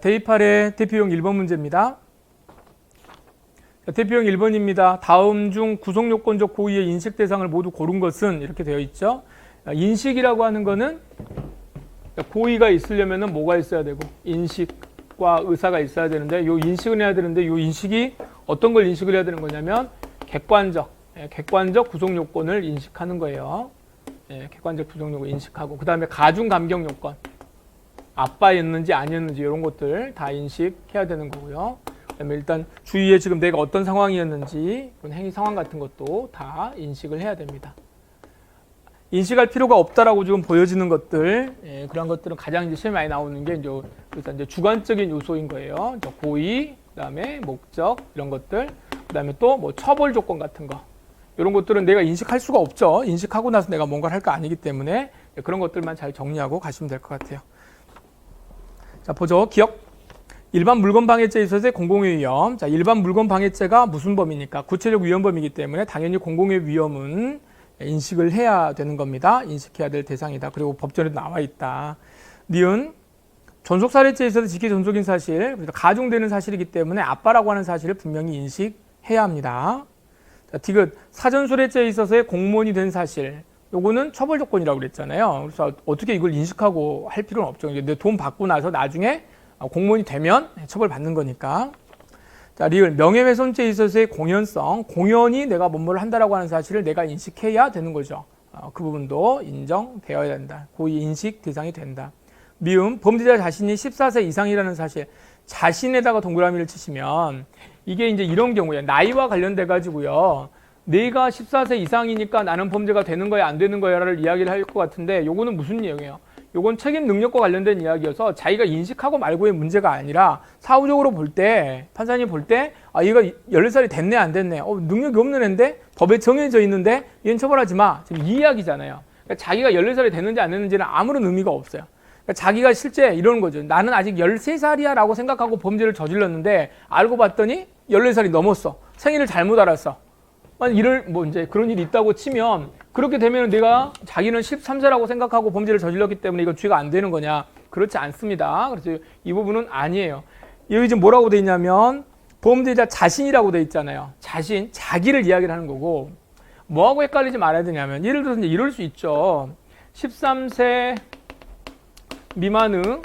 대입할의 대표형 1번 문제입니다. 대표형 1번입니다. 다음 중 구성요건적 고의의 인식 대상을 모두 고른 것은 이렇게 되어 있죠. 인식이라고 하는 거는 고의가 있으려면 뭐가 있어야 되고 인식과 의사가 있어야 되는데 이 인식을 해야 되는데 이 인식이 어떤 걸 인식을 해야 되는 거냐면 객관적 구성요건을 인식하는 거예요. 객관적 구성요건 인식하고 그 다음에 가중 감경 요건 아빠였는지 아니었는지 이런 것들 다 인식해야 되는 거고요. 그다음에 일단 주위에 지금 내가 어떤 상황이었는지 그런 행위 상황 같은 것도 다 인식을 해야 됩니다. 인식할 필요가 없다라고 지금 보여지는 것들, 그런 것들은 가장 이제 시험에 많이 나오는 게 이제 주관적인 요소인 거예요. 고의, 그다음에 목적 이런 것들, 그다음에 또 뭐 처벌 조건 같은 거 이런 것들은 내가 인식할 수가 없죠. 인식하고 나서 내가 뭔가를 할 거 아니기 때문에 그런 것들만 잘 정리하고 가시면 될 것 같아요. 자, 보죠. 기억. 일반 물건 방해죄에 있어서의 공공의 위험. 자, 일반 물건 방해죄가 무슨 범위니까? 구체적 위헌범이기 때문에 당연히 공공의 위험은 인식을 해야 되는 겁니다. 인식해야 될 대상이다. 그리고 법전에도 나와 있다. 니은 존속살해죄에 있어서 직계 존속인 사실, 가중되는 사실이기 때문에 아빠라고 하는 사실을 분명히 인식해야 합니다. 자, 디귿 사전술해죄에 있어서의 공무원이 된 사실. 요거는 처벌 조건이라고 그랬잖아요. 그래서 어떻게 이걸 인식하고 할 필요는 없죠. 내 돈 받고 나서 나중에 공무원이 되면 처벌받는 거니까. 자, 리을 명예훼손죄에 있어서의 공연성, 공연이 내가 뭔가를 한다라고 하는 사실을 내가 인식해야 되는 거죠. 그 부분도 인정되어야 된다. 고의 인식 대상이 된다. 미음 범죄자 자신이 14세 이상이라는 사실, 자신에다가 동그라미를 치시면 이게 이제 이런 경우에 나이와 관련돼 가지고요. 내가 14세 이상이니까 나는 범죄가 되는 거야 안 되는 거야를 이야기를 할 것 같은데 요거는 무슨 내용이에요? 요건 책임 능력과 관련된 이야기여서 자기가 인식하고 말고의 문제가 아니라 사후적으로 볼 때 판사님 볼 때 얘가 14살이 됐네 안 됐네 능력이 없는 애인데 법에 정해져 있는데 얘는 처벌하지 마 지금 이 이야기잖아요. 그러니까 자기가 14살이 됐는지 안 됐는지는 아무런 의미가 없어요. 그러니까 자기가 실제 이러는 거죠. 나는 아직 13살이야 라고 생각하고 범죄를 저질렀는데 알고 봤더니 14살이 넘었어. 생일을 잘못 알았어. 이제 그런 일이 있다고 치면 그렇게 되면 내가 자기는 13세라고 생각하고 범죄를 저질렀기 때문에 이거 죄가 안 되는 거냐? 그렇지 않습니다. 그래서 이 부분은 아니에요. 여기 지금 뭐라고 돼 있냐면 범죄자 자신이라고 돼 있잖아요. 자기를 이야기를 하는 거고 뭐하고 헷갈리지 말아야 되냐면 예를 들어서 이제 이럴 수 있죠. 13세 미만의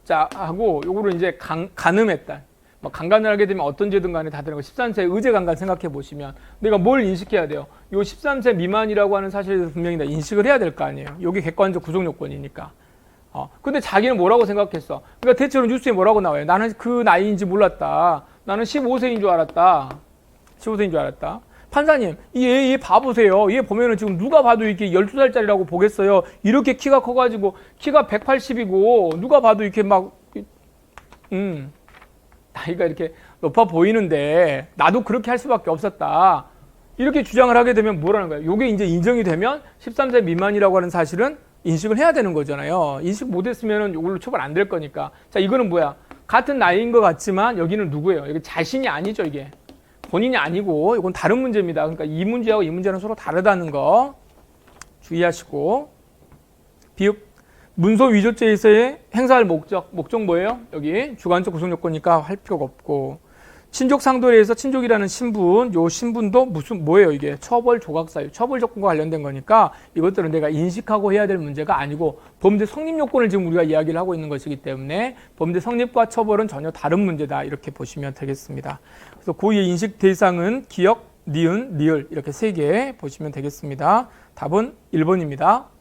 자하고 요거를 이제 간음했다. 강간을 하게 되면 어떤 죄든 간에 다 되는 거 13세 의제 강간 생각해 보시면 내가 뭘 인식해야 돼요? 요 13세 미만이라고 하는 사실에 대해서 분명히 인식을 해야 될 거 아니에요. 요게 객관적 구성 요건이니까. 근데 자기는 뭐라고 생각했어? 그러니까 대체로 뉴스에 뭐라고 나와요? 나는 그 나이인지 몰랐다. 나는 15세인 줄 알았다. 15세인 줄 알았다. 판사님, 얘 봐보세요. 얘 보면은 지금 누가 봐도 이렇게 12살짜리라고 보겠어요. 이렇게 키가 커가지고 키가 180이고 누가 봐도 이렇게 나이가 이렇게 높아 보이는데 나도 그렇게 할 수밖에 없었다. 이렇게 주장을 하게 되면 뭐라는 거예요? 이게 이제 인정이 되면 13세 미만이라고 하는 사실은 인식을 해야 되는 거잖아요. 인식 못했으면 이걸로 처벌 안 될 거니까. 자, 이거는 뭐야? 같은 나이인 것 같지만 여기는 누구예요? 여기 자신이 아니죠, 이게. 본인이 아니고 이건 다른 문제입니다. 그러니까 이 문제하고 이 문제는 서로 다르다는 거 주의하시고. 비읍. 문서 위조죄에서의 행사할 목적 뭐예요? 여기 주관적 구성 요건이니까 할 필요가 없고 친족 상도에 의해서 친족이라는 신분, 요 신분도 뭐예요? 이게 처벌 조각 사유, 처벌 조건과 관련된 거니까 이것들은 내가 인식하고 해야 될 문제가 아니고 범죄 성립 요건을 지금 우리가 이야기를 하고 있는 것이기 때문에 범죄 성립과 처벌은 전혀 다른 문제다 이렇게 보시면 되겠습니다. 그래서 고의의 인식 대상은 기억, 니은, 리을 이렇게 3개 보시면 되겠습니다. 답은 1번입니다.